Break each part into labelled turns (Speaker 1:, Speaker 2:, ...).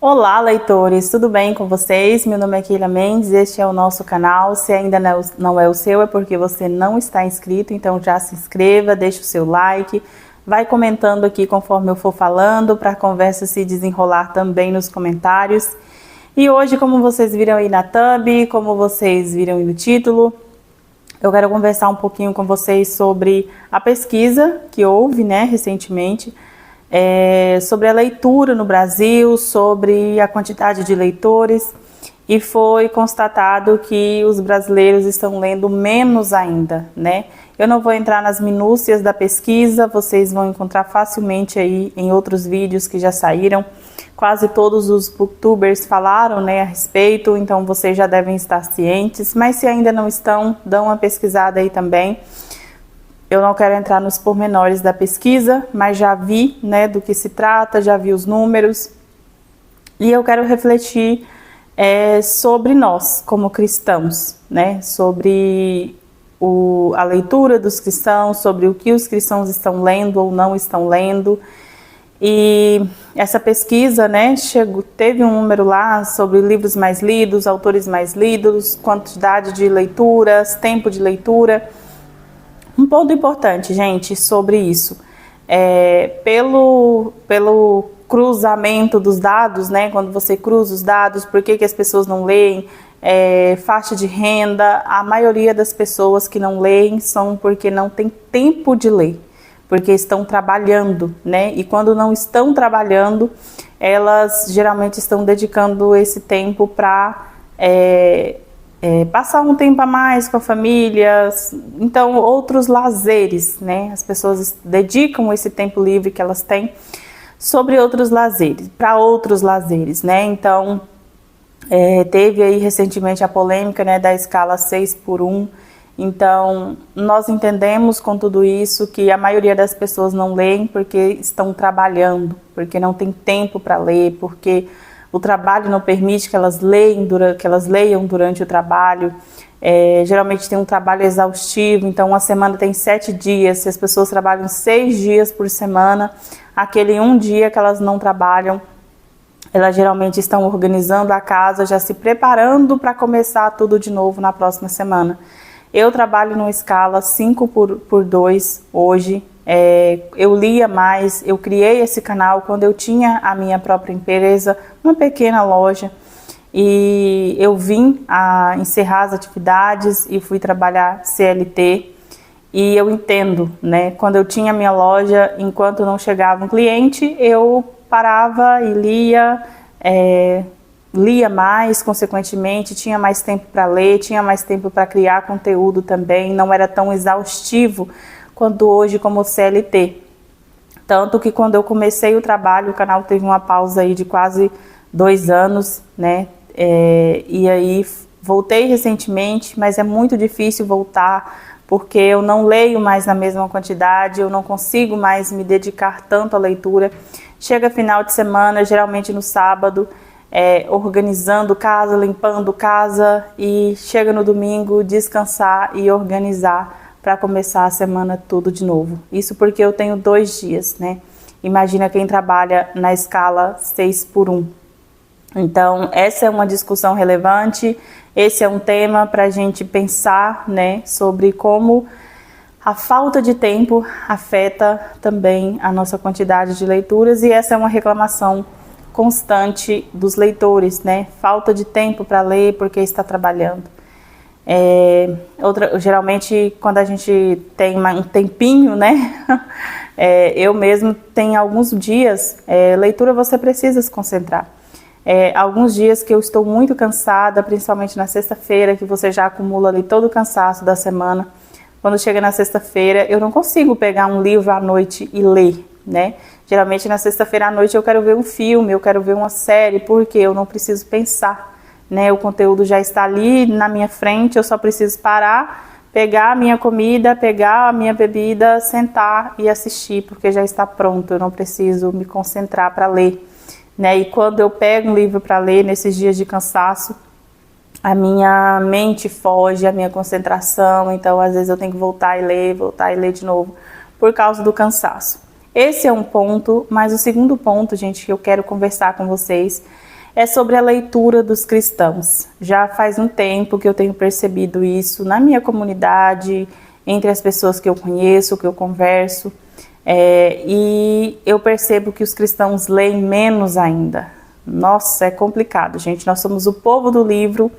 Speaker 1: Olá, leitores, tudo bem com vocês? Meu nome é Keila Mendes, este é o nosso canal. Se ainda não é o seu, é porque você não está inscrito, então já se inscreva, deixe o seu like, vai comentando aqui conforme eu for falando, para a conversa se desenrolar também nos comentários. E hoje, como vocês viram aí na thumb, como vocês viram aí no título, eu quero conversar um pouquinho com vocês sobre a pesquisa que houve, recentemente, sobre a leitura no Brasil, sobre a quantidade de leitores, e foi constatado que os brasileiros estão lendo menos ainda, Eu não vou entrar nas minúcias da pesquisa, vocês vão encontrar facilmente aí em outros vídeos que já saíram. Quase todos os booktubers falaram, a respeito, então vocês já devem estar cientes, mas se ainda não estão, dão uma pesquisada aí também. Eu não quero entrar nos pormenores da pesquisa, mas já vi, do que se trata, já vi os números. E eu quero refletir sobre nós, como cristãos, sobre a leitura dos cristãos, sobre o que os cristãos estão lendo ou não estão lendo. E essa pesquisa, teve um número lá sobre livros mais lidos, autores mais lidos, quantidade de leituras, tempo de leitura. Um ponto importante, gente, sobre isso, pelo cruzamento dos dados, quando você cruza os dados, por que as pessoas não leem, faixa de renda, a maioria das pessoas que não leem são porque não tem tempo de ler, porque estão trabalhando, E quando não estão trabalhando, elas geralmente estão dedicando esse tempo para passar um tempo a mais com a família, então outros lazeres, As pessoas dedicam esse tempo livre que elas têm sobre outros lazeres, para outros lazeres, Então, teve aí recentemente a polêmica, da escala 6x1, então nós entendemos com tudo isso que a maioria das pessoas não leem porque estão trabalhando, porque não tem tempo para ler, porque o trabalho não permite que elas leiam durante o trabalho. Geralmente tem um trabalho exaustivo, então uma semana tem 7 dias, se as pessoas trabalham 6 dias por semana, aquele um dia que elas não trabalham, elas geralmente estão organizando a casa, já se preparando para começar tudo de novo na próxima semana. Eu trabalho numa escala 5x2 hoje. Eu lia mais, eu criei esse canal quando eu tinha a minha própria empresa, uma pequena loja, e eu vim a encerrar as atividades e fui trabalhar CLT, e eu entendo, quando eu tinha a minha loja, enquanto não chegava um cliente, eu parava e lia mais, consequentemente, tinha mais tempo para ler, tinha mais tempo para criar conteúdo também, não era tão exaustivo quanto hoje como CLT. Tanto que quando eu comecei o trabalho, o canal teve uma pausa aí de quase 2 anos, e aí voltei recentemente, mas é muito difícil voltar, porque eu não leio mais na mesma quantidade, eu não consigo mais me dedicar tanto à leitura. Chega final de semana, geralmente no sábado, organizando casa, limpando casa, e chega no domingo, descansar e organizar para começar a semana tudo de novo. Isso porque eu tenho 2 dias, Imagina quem trabalha na escala 6x1. Então, essa é uma discussão relevante, esse é um tema para a gente pensar, sobre como a falta de tempo afeta também a nossa quantidade de leituras, e essa é uma reclamação constante dos leitores, Falta de tempo para ler porque está trabalhando. Geralmente quando a gente tem um tempinho, eu mesmo tenho alguns dias, leitura você precisa se concentrar. Alguns dias que eu estou muito cansada, principalmente na sexta-feira, que você já acumula ali todo o cansaço da semana. Quando chega na sexta-feira, eu não consigo pegar um livro à noite e ler, Geralmente na sexta-feira à noite eu quero ver um filme, eu quero ver uma série, porque eu não preciso pensar, O conteúdo já está ali na minha frente, eu só preciso parar, pegar a minha comida, pegar a minha bebida, sentar e assistir, porque já está pronto, eu não preciso me concentrar para ler, E quando eu pego um livro para ler nesses dias de cansaço, a minha mente foge, a minha concentração, então às vezes eu tenho que voltar e ler de novo, por causa do cansaço. Esse é um ponto, mas o segundo ponto, gente, que eu quero conversar com vocês é sobre a leitura dos cristãos. Já faz um tempo que eu tenho percebido isso na minha comunidade, entre as pessoas que eu conheço, que eu converso, e eu percebo que os cristãos leem menos ainda. Nossa, é complicado, gente. Nós somos o povo do livro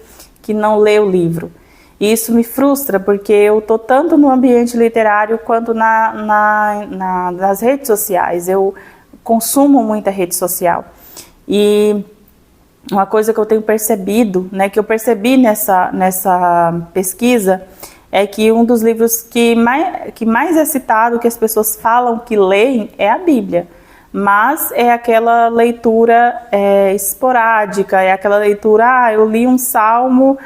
Speaker 1: que não lê o livro. E isso me frustra, porque eu estou tanto no ambiente literário quanto nas redes sociais. Eu consumo muita rede social. E uma coisa que eu tenho percebido, né, que eu percebi nessa pesquisa, é que um dos livros que mais é citado, que as pessoas falam que leem, é a Bíblia. Mas é aquela leitura esporádica, é aquela leitura, eu li um salmo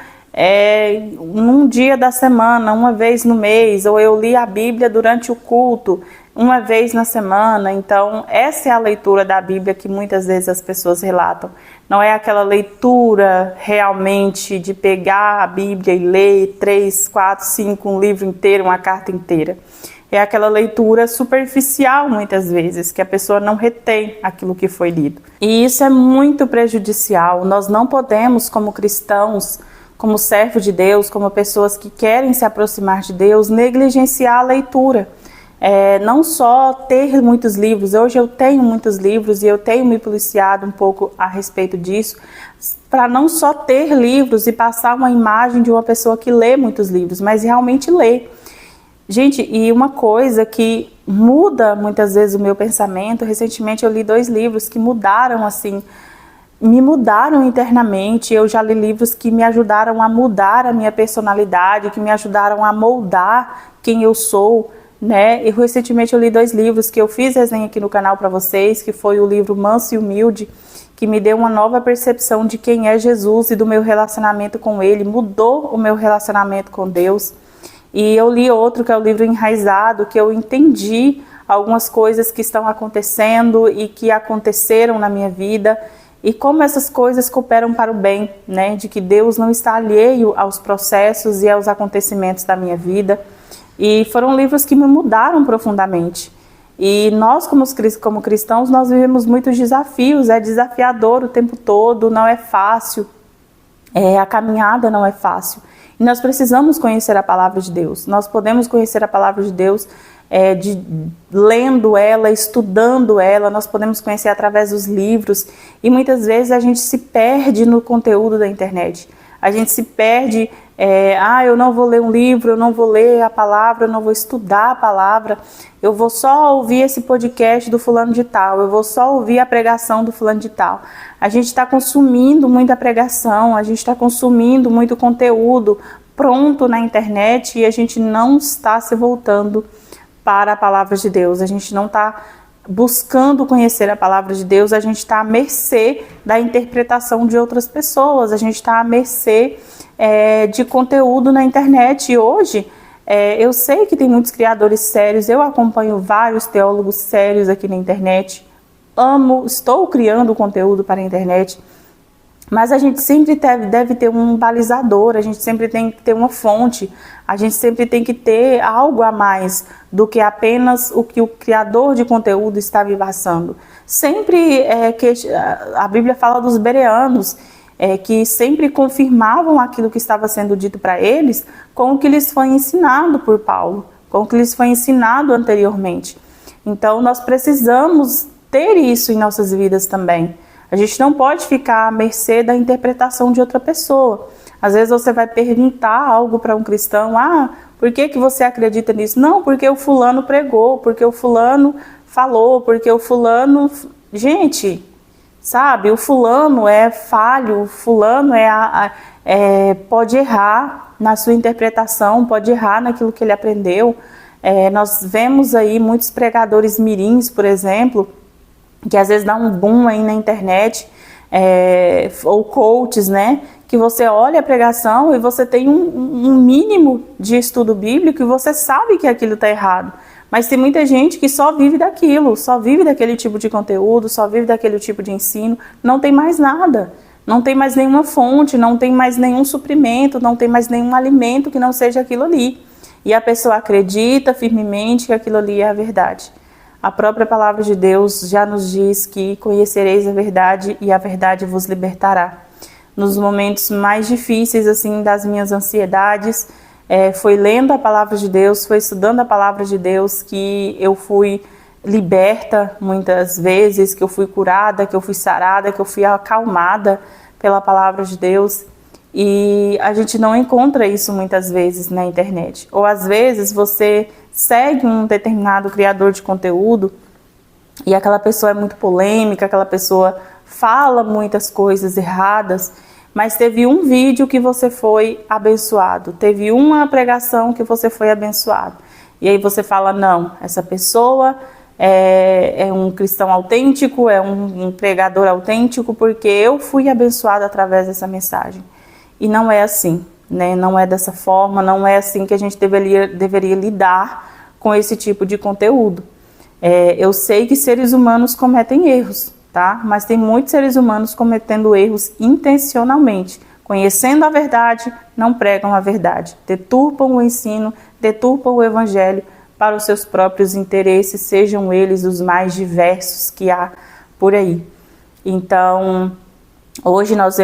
Speaker 1: num dia da semana, uma vez no mês, ou eu li a Bíblia durante o culto, uma vez na semana. Então, essa é a leitura da Bíblia que muitas vezes as pessoas relatam. Não é aquela leitura realmente de pegar a Bíblia e ler 3, 4, 5, um livro inteiro, uma carta inteira. É aquela leitura superficial, muitas vezes, que a pessoa não retém aquilo que foi lido. E isso é muito prejudicial. Nós não podemos, como cristãos, como servos de Deus, como pessoas que querem se aproximar de Deus, negligenciar a leitura. Não só ter muitos livros. Hoje eu tenho muitos livros e eu tenho me policiado um pouco a respeito disso, para não só ter livros e passar uma imagem de uma pessoa que lê muitos livros, mas realmente lê. Gente, e uma coisa que muda muitas vezes o meu pensamento, recentemente eu li 2 livros que mudaram assim, me mudaram internamente. Eu já li livros que me ajudaram a mudar a minha personalidade, que me ajudaram a moldar quem eu sou, né? E recentemente eu li 2 livros que eu fiz resenha aqui no canal para vocês, que foi o livro Manso e Humilde, que me deu uma nova percepção de quem é Jesus e do meu relacionamento com Ele, mudou o meu relacionamento com Deus. E eu li outro, que é o livro Enraizado, que eu entendi algumas coisas que estão acontecendo e que aconteceram na minha vida, e como essas coisas cooperam para o bem, né? De que Deus não está alheio aos processos e aos acontecimentos da minha vida. E foram livros que me mudaram profundamente. E nós, como cristãos, nós vivemos muitos desafios, é desafiador o tempo todo, não é fácil, a caminhada não é fácil. E nós precisamos conhecer a palavra de Deus. Nós podemos conhecer a palavra de Deus lendo ela, estudando ela. Nós podemos conhecer através dos livros. E muitas vezes a gente se perde no conteúdo da internet. A gente se perde, eu não vou ler um livro, eu não vou ler a palavra, eu não vou estudar a palavra, eu vou só ouvir esse podcast do fulano de tal, eu vou só ouvir a pregação do fulano de tal. A gente está consumindo muita pregação, a gente está consumindo muito conteúdo pronto na internet e a gente não está se voltando para a palavra de Deus, a gente não está buscando conhecer a palavra de Deus, a gente está à mercê da interpretação de outras pessoas, a gente está à mercê de conteúdo na internet. E hoje, eu sei que tem muitos criadores sérios, eu acompanho vários teólogos sérios aqui na internet, estou criando conteúdo para a internet, mas a gente sempre deve ter um balizador, a gente sempre tem que ter uma fonte, a gente sempre tem que ter algo a mais do que apenas o que o criador de conteúdo está me passando. Sempre que a Bíblia fala dos bereanos, que sempre confirmavam aquilo que estava sendo dito para eles com o que lhes foi ensinado por Paulo, com o que lhes foi ensinado anteriormente. Então nós precisamos ter isso em nossas vidas também. A gente não pode ficar à mercê da interpretação de outra pessoa. Às vezes você vai perguntar algo para um cristão, por que você acredita nisso? Não, porque o fulano pregou, porque o fulano falou, porque o fulano... Gente, sabe, o fulano é falho, o fulano pode errar na sua interpretação, pode errar naquilo que ele aprendeu. Nós vemos aí muitos pregadores mirins, por exemplo, que às vezes dá um boom aí na internet, ou coaches, né? Que você olha a pregação e você tem um mínimo de estudo bíblico e você sabe que aquilo está errado. Mas tem muita gente que só vive daquilo, só vive daquele tipo de conteúdo, só vive daquele tipo de ensino, não tem mais nada, não tem mais nenhuma fonte, não tem mais nenhum suprimento, não tem mais nenhum alimento que não seja aquilo ali. E a pessoa acredita firmemente que aquilo ali é a verdade. A própria palavra de Deus já nos diz que conhecereis a verdade e a verdade vos libertará. Nos momentos mais difíceis assim das minhas ansiedades, foi lendo a palavra de Deus, foi estudando a palavra de Deus que eu fui liberta muitas vezes, que eu fui curada, que eu fui sarada, que eu fui acalmada pela palavra de Deus. E a gente não encontra isso muitas vezes na internet. Ou às vezes você segue um determinado criador de conteúdo e aquela pessoa é muito polêmica, aquela pessoa fala muitas coisas erradas, mas teve um vídeo que você foi abençoado, teve uma pregação que você foi abençoado. E aí você fala, não, essa pessoa é um cristão autêntico, é um pregador autêntico, porque eu fui abençoado através dessa mensagem. E não é assim, né? Não é dessa forma, não é assim que a gente deveria lidar com esse tipo de conteúdo. Eu sei que seres humanos cometem erros, tá? Mas tem muitos seres humanos cometendo erros intencionalmente. Conhecendo a verdade, não pregam a verdade. Deturpam o ensino, deturpam o evangelho para os seus próprios interesses, sejam eles os mais diversos que há por aí. Então, hoje nós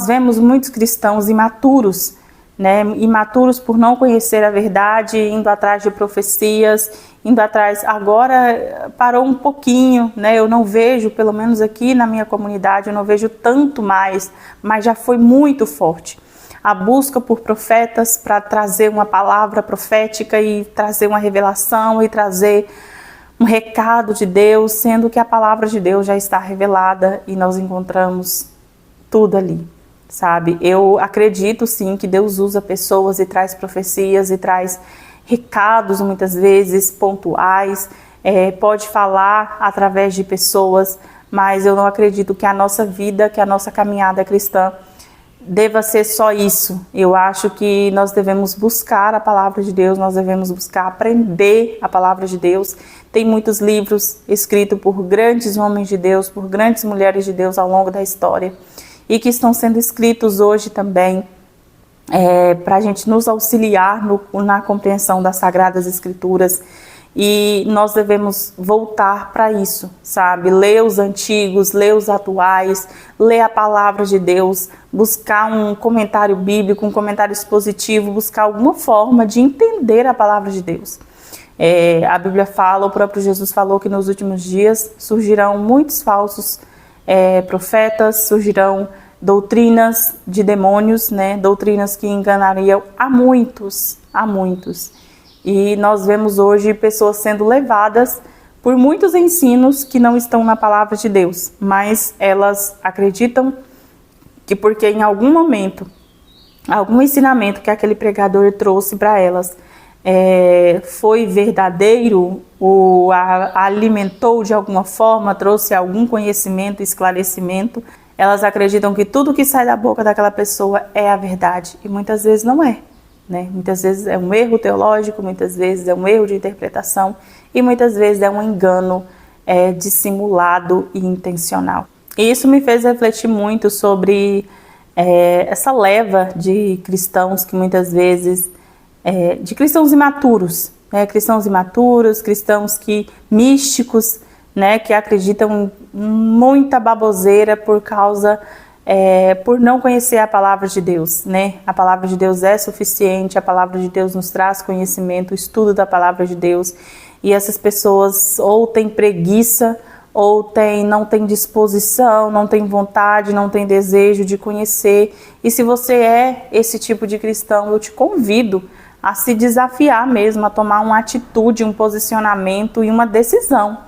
Speaker 1: vemos muitos cristãos imaturos, né? Imaturos por não conhecer a verdade, indo atrás de profecias, indo atrás. Agora parou um pouquinho, né? Eu não vejo, pelo menos aqui na minha comunidade, eu não vejo tanto mais, mas já foi muito forte. A busca por profetas para trazer uma palavra profética e trazer uma revelação e trazer um recado de Deus, sendo que a palavra de Deus já está revelada e nós encontramos tudo ali, sabe? Eu acredito sim que Deus usa pessoas e traz profecias e traz recados muitas vezes pontuais, pode falar através de pessoas, mas eu não acredito que a nossa vida, que a nossa caminhada cristã deva ser só isso. Eu acho que nós devemos buscar a palavra de Deus, nós devemos buscar aprender a palavra de Deus. Tem muitos livros escritos por grandes homens de Deus, por grandes mulheres de Deus ao longo da história e que estão sendo escritos hoje também para a gente nos auxiliar na compreensão das Sagradas Escrituras. E nós devemos voltar para isso, sabe? Ler os antigos, ler os atuais, ler a palavra de Deus, buscar um comentário bíblico, um comentário expositivo, buscar alguma forma de entender a palavra de Deus. A Bíblia fala, o próprio Jesus falou que nos últimos dias surgirão muitos falsos profetas, surgirão doutrinas de demônios, né? Doutrinas que enganariam a muitos. E nós vemos hoje pessoas sendo levadas por muitos ensinos que não estão na palavra de Deus, mas elas acreditam que porque em algum momento, algum ensinamento que aquele pregador trouxe para elas foi verdadeiro, ou alimentou de alguma forma, trouxe algum conhecimento, esclarecimento, elas acreditam que tudo que sai da boca daquela pessoa é a verdade, e muitas vezes não é. Né? Muitas vezes é um erro teológico, muitas vezes é um erro de interpretação e muitas vezes é um engano dissimulado e intencional. E isso me fez refletir muito sobre essa leva de cristãos que muitas vezes, de cristãos imaturos, né? Cristãos imaturos, cristãos místicos, né? Que acreditam em muita baboseira por não conhecer a palavra de Deus, né? A palavra de Deus é suficiente, a palavra de Deus nos traz conhecimento, o estudo da palavra de Deus, e essas pessoas ou têm preguiça, ou não têm disposição, não têm vontade, não têm desejo de conhecer. E se você é esse tipo de cristão, eu te convido a se desafiar mesmo, a tomar uma atitude, um posicionamento e uma decisão,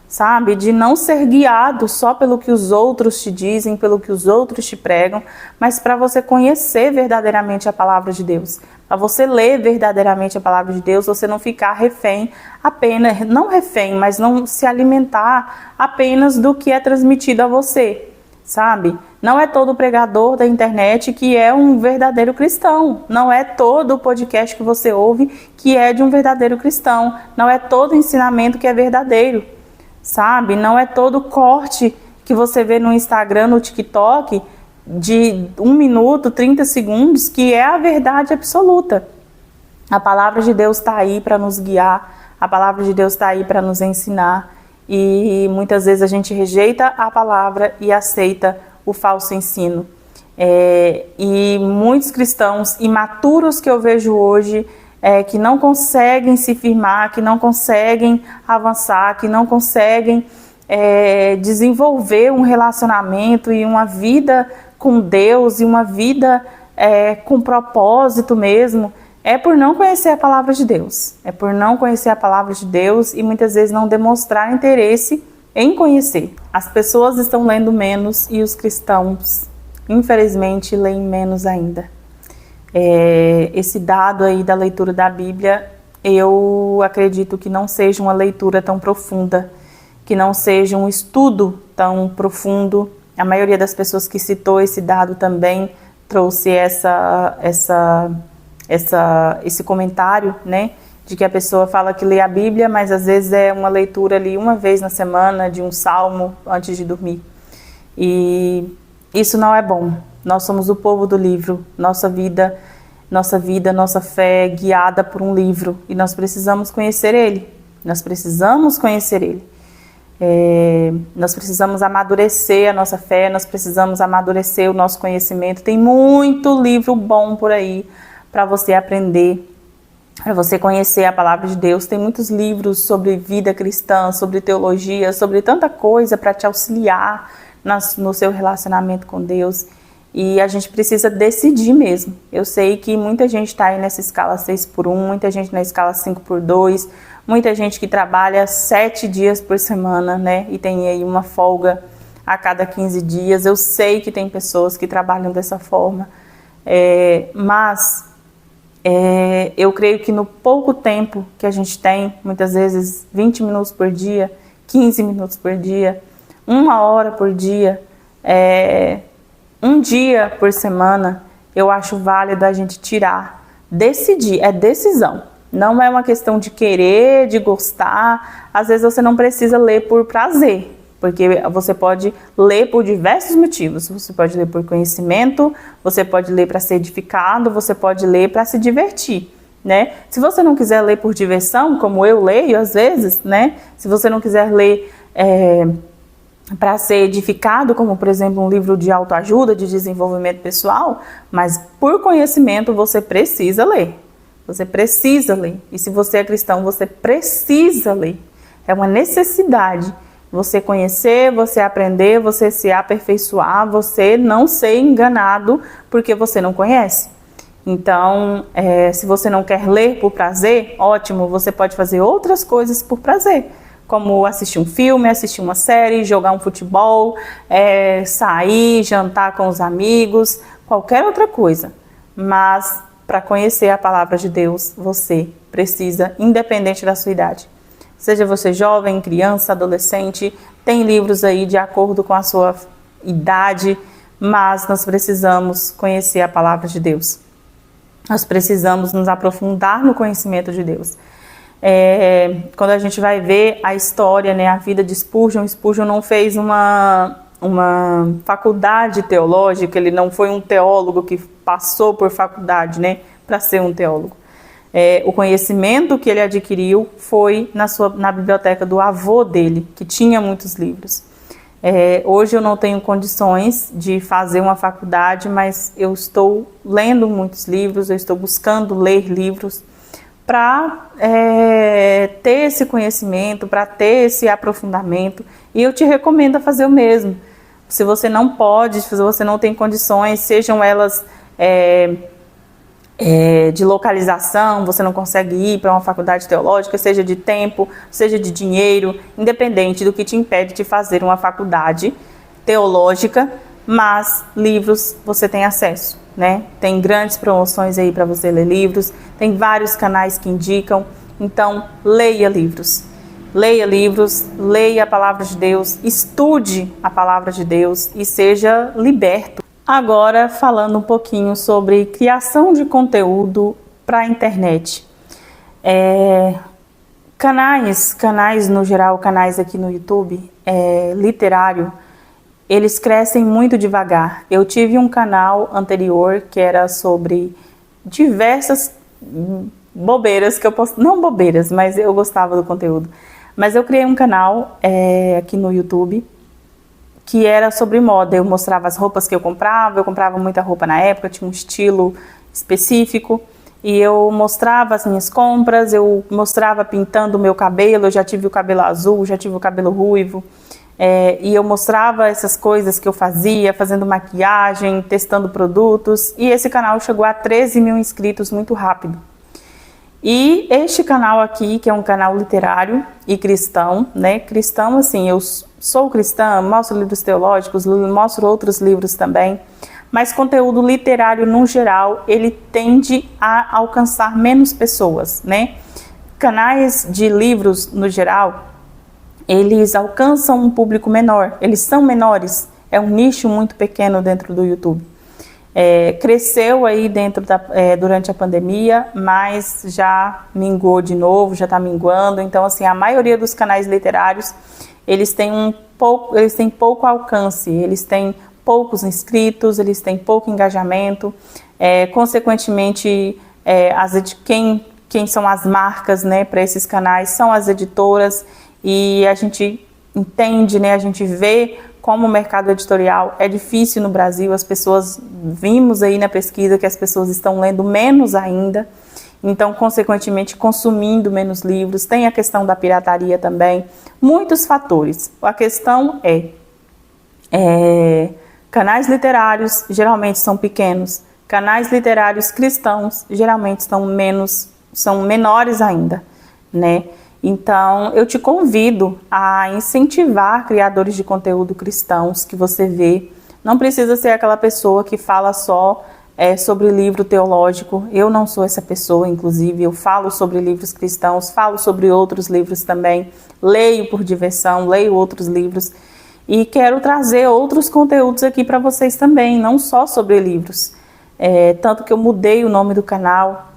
Speaker 1: sabe? De não ser guiado só pelo que os outros te dizem, pelo que os outros te pregam, mas para você conhecer verdadeiramente a palavra de Deus. Para você ler verdadeiramente a palavra de Deus, você não ficar refém apenas, não refém, mas não se alimentar apenas do que é transmitido a você, sabe? Não é todo pregador da internet que é um verdadeiro cristão. Não é todo podcast que você ouve que é de um verdadeiro cristão. Não é todo ensinamento que é verdadeiro. Sabe? Não é todo corte que você vê no Instagram, no TikTok, de 1 minuto, 30 segundos, que é a verdade absoluta. A palavra de Deus está aí para nos guiar A palavra de Deus está aí para nos ensinar e muitas vezes a gente rejeita a palavra e aceita o falso ensino. E muitos cristãos imaturos que eu vejo hoje, que não conseguem se firmar, que não conseguem avançar, que não conseguem desenvolver um relacionamento e uma vida com Deus e uma vida com propósito mesmo, é por não conhecer a palavra de Deus. É por não conhecer a palavra de Deus e muitas vezes não demonstrar interesse em conhecer. As pessoas estão lendo menos e os cristãos, infelizmente, leem menos ainda. Esse dado aí da leitura da Bíblia, eu acredito que não seja uma leitura tão profunda, que não seja um estudo tão profundo. A maioria das pessoas que citou esse dado também trouxe esse comentário, né, de que a pessoa fala que lê a Bíblia, mas às vezes é uma leitura ali uma vez na semana de um salmo antes de dormir. E isso não é bom. Nós somos o povo do livro. Nossa vida, nossa fé é guiada por um livro e nós precisamos conhecer ele. Nós precisamos conhecer ele. Nós precisamos amadurecer a nossa fé, nós precisamos amadurecer o nosso conhecimento. Tem muito livro bom por aí para você aprender, para você conhecer a palavra de Deus. Tem muitos livros sobre vida cristã, sobre teologia, sobre tanta coisa para te auxiliar no seu relacionamento com Deus. E a gente precisa decidir mesmo. Eu sei que muita gente está aí nessa escala 6x1, muita gente na escala 5x2, muita gente que trabalha 7 dias por semana, né? E tem aí uma folga a cada 15 dias. Eu sei que tem pessoas que trabalham dessa forma, mas eu creio que no pouco tempo que a gente tem, muitas vezes 20 minutos por dia, 15 minutos por dia, 1 hora por dia, 1 dia por semana, eu acho válido a gente tirar, decidir, é decisão. Não é uma questão de querer, de gostar. Às vezes você não precisa ler por prazer, porque você pode ler por diversos motivos. Você pode ler por conhecimento, você pode ler para ser edificado, você pode ler para se divertir, né? Se você não quiser ler por diversão, como eu leio às vezes, né? Se você não quiser ler para ser edificado, como por exemplo um livro de autoajuda, de desenvolvimento pessoal, mas por conhecimento você precisa ler. Você precisa ler. E se você é cristão, você precisa ler. É uma necessidade você conhecer, você aprender, você se aperfeiçoar, você não ser enganado porque você não conhece. Então, se você não quer ler por prazer, ótimo, você pode fazer outras coisas por prazer, como assistir um filme, assistir uma série, jogar um futebol, sair, jantar com os amigos, qualquer outra coisa. Mas para conhecer a palavra de Deus, você precisa, independente da sua idade. Seja você jovem, criança, adolescente, tem livros aí de acordo com a sua idade, mas nós precisamos conhecer a palavra de Deus. Nós precisamos nos aprofundar no conhecimento de Deus. Quando a gente vai ver a história, né, a vida de Spurgeon, Spurgeon não fez uma faculdade teológica, ele não foi um teólogo que passou por faculdade, né, para ser um teólogo. O conhecimento que ele adquiriu foi na biblioteca do avô dele, que tinha muitos livros. Hoje eu não tenho condições de fazer uma faculdade, mas eu estou lendo muitos livros, eu estou buscando ler livros para ter esse conhecimento, para ter esse aprofundamento, e eu te recomendo a fazer o mesmo. Se você não pode, se você não tem condições, sejam elas de localização, você não consegue ir para uma faculdade teológica, seja de tempo, seja de dinheiro, independente do que te impede de fazer uma faculdade teológica, mas livros você tem acesso, né? Tem grandes promoções aí para você ler livros, tem vários canais que indicam, então leia livros. Leia livros, leia a palavra de Deus, estude a palavra de Deus e seja liberto. Agora, falando um pouquinho sobre criação de conteúdo para a internet. Canais no geral, canais aqui no YouTube, literário, eles crescem muito devagar. Eu tive um canal anterior que era sobre diversas bobeiras que eu posto, não bobeiras, mas eu gostava do conteúdo. Mas eu criei um canal aqui no YouTube que era sobre moda. Eu mostrava as roupas que eu comprava muita roupa na época, tinha um estilo específico. E eu mostrava as minhas compras, eu mostrava pintando o meu cabelo, eu já tive o cabelo azul, já tive o cabelo ruivo. E eu mostrava essas coisas que eu fazia, fazendo maquiagem, testando produtos. E esse canal chegou a 13 mil inscritos muito rápido. E este canal aqui, que é um canal literário e cristão, né? Cristão, assim, eu sou cristã, mostro livros teológicos, mostro outros livros também. Mas conteúdo literário, no geral, ele tende a alcançar menos pessoas, né? Canais de livros, no geral, eles alcançam um público menor, eles são menores, é um nicho muito pequeno dentro do YouTube. Cresceu aí durante a pandemia, mas já mingou de novo, já está minguando. Então, assim, a maioria dos canais literários, eles têm pouco alcance, eles têm poucos inscritos, eles têm pouco engajamento. Consequentemente, quem são as marcas, né, para esses canais são as editoras. E a gente entende, né, a gente vê como o mercado editorial é difícil no Brasil. As pessoas, vimos aí na pesquisa que as pessoas estão lendo menos ainda, então, consequentemente, consumindo menos livros. Tem a questão da pirataria também, muitos fatores. A questão canais literários geralmente são pequenos, canais literários cristãos geralmente são menores ainda, né? Então, eu te convido a incentivar criadores de conteúdo cristãos que você vê. Não precisa ser aquela pessoa que fala só sobre livro teológico. Eu não sou essa pessoa, inclusive. Eu falo sobre livros cristãos, falo sobre outros livros também. Leio por diversão, leio outros livros. E quero trazer outros conteúdos aqui para vocês também, não só sobre livros. Tanto que eu mudei o nome do canal.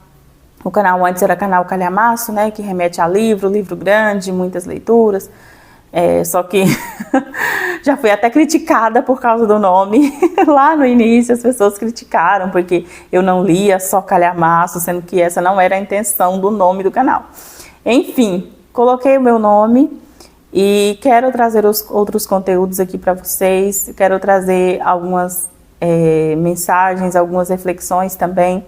Speaker 1: O canal antes era canal Calhamaço, né, que remete a livro grande, muitas leituras. Só que já fui até criticada por causa do nome. Lá no início as pessoas criticaram porque eu não lia só Calhamaço, sendo que essa não era a intenção do nome do canal. Enfim, coloquei o meu nome e quero trazer os outros conteúdos aqui para vocês. Quero trazer algumas mensagens, algumas reflexões também,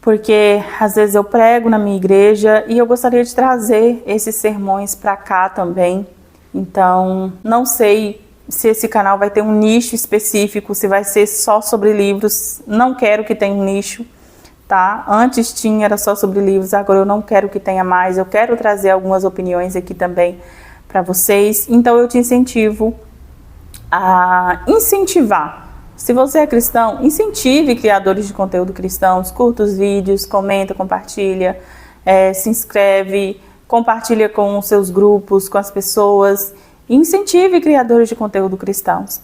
Speaker 1: porque às vezes eu prego na minha igreja e eu gostaria de trazer esses sermões para cá também. Então, não sei se esse canal vai ter um nicho específico, se vai ser só sobre livros. Não quero que tenha um nicho, tá? Antes era só sobre livros, agora eu não quero que tenha mais. Eu quero trazer algumas opiniões aqui também para vocês. Então, eu te incentivo a incentivar. Se você é cristão, incentive criadores de conteúdo cristãos, curta os vídeos, comenta, compartilha, se inscreve, compartilha com os seus grupos, com as pessoas. Incentive criadores de conteúdo cristãos,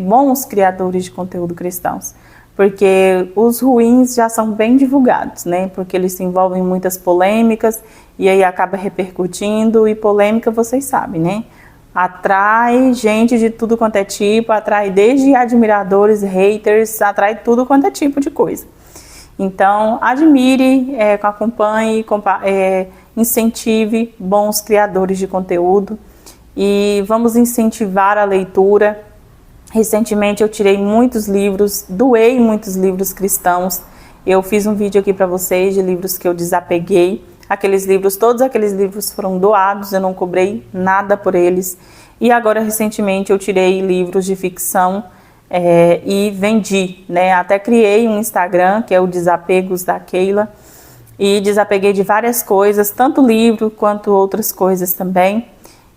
Speaker 1: bons criadores de conteúdo cristãos, porque os ruins já são bem divulgados, né? Porque eles se envolvem em muitas polêmicas e aí acaba repercutindo, e polêmica vocês sabem, né? Atrai gente de tudo quanto é tipo, atrai desde admiradores, haters, atrai tudo quanto é tipo de coisa. Então, admire, acompanhe, incentive bons criadores de conteúdo e vamos incentivar a leitura. Recentemente eu tirei muitos livros, doei muitos livros cristãos. Eu fiz um vídeo aqui para vocês de livros que eu desapeguei. Todos aqueles livros foram doados, eu não cobrei nada por eles. E agora, recentemente, eu tirei livros de ficção e vendi, né? Até criei um Instagram, que é o Desapegos da Keila, e desapeguei de várias coisas, tanto livro quanto outras coisas também.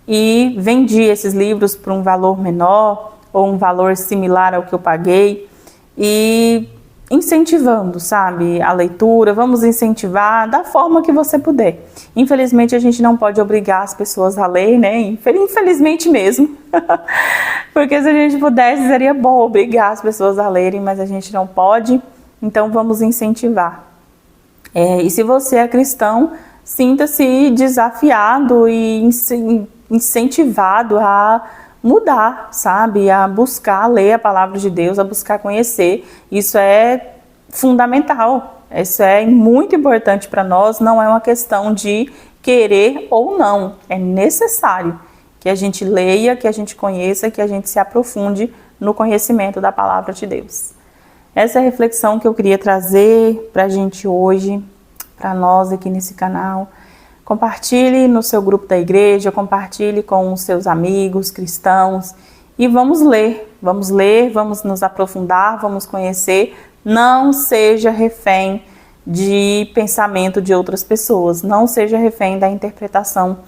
Speaker 1: E vendi esses livros por um valor menor ou um valor similar ao que eu paguei. E incentivando, sabe, a leitura, vamos incentivar da forma que você puder. Infelizmente, a gente não pode obrigar as pessoas a ler, né? Infelizmente mesmo. Porque se a gente pudesse, seria bom obrigar as pessoas a lerem, mas a gente não pode, então vamos incentivar. E se você é cristão, sinta-se desafiado e incentivado a mudar, sabe? A buscar ler a palavra de Deus, a buscar conhecer. Isso é fundamental. Isso é muito importante para nós, não é uma questão de querer ou não. É necessário que a gente leia, que a gente conheça, que a gente se aprofunde no conhecimento da palavra de Deus. Essa é a reflexão que eu queria trazer para a gente hoje, para nós aqui nesse canal. Compartilhe no seu grupo da igreja, compartilhe com os seus amigos cristãos e vamos ler, vamos nos aprofundar, vamos conhecer. Não seja refém de pensamento de outras pessoas, não seja refém da interpretação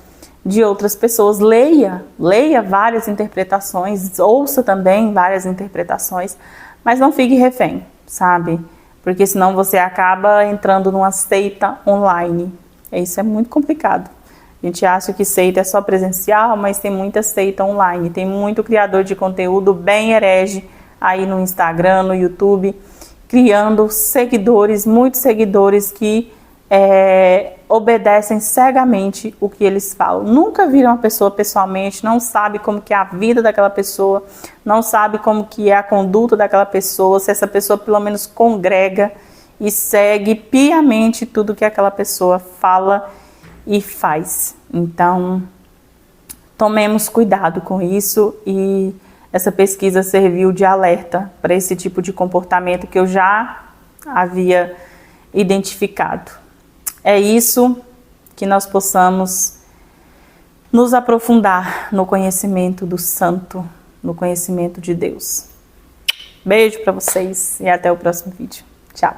Speaker 1: de outras pessoas. Leia várias interpretações, ouça também várias interpretações, mas não fique refém, sabe? Porque senão você acaba entrando numa seita online. Isso é muito complicado. A gente acha que seita é só presencial, mas tem muita seita online. Tem muito criador de conteúdo bem herege aí no Instagram, no YouTube, criando seguidores, muitos seguidores que obedecem cegamente o que eles falam. Nunca viram uma pessoa pessoalmente, não sabe como que é a vida daquela pessoa, não sabe como que é a conduta daquela pessoa, se essa pessoa pelo menos congrega e segue piamente tudo que aquela pessoa fala e faz. Então, tomemos cuidado com isso, e essa pesquisa serviu de alerta para esse tipo de comportamento que eu já havia identificado. É isso, que nós possamos nos aprofundar no conhecimento do Santo, no conhecimento de Deus. Beijo para vocês e até o próximo vídeo. Tchau!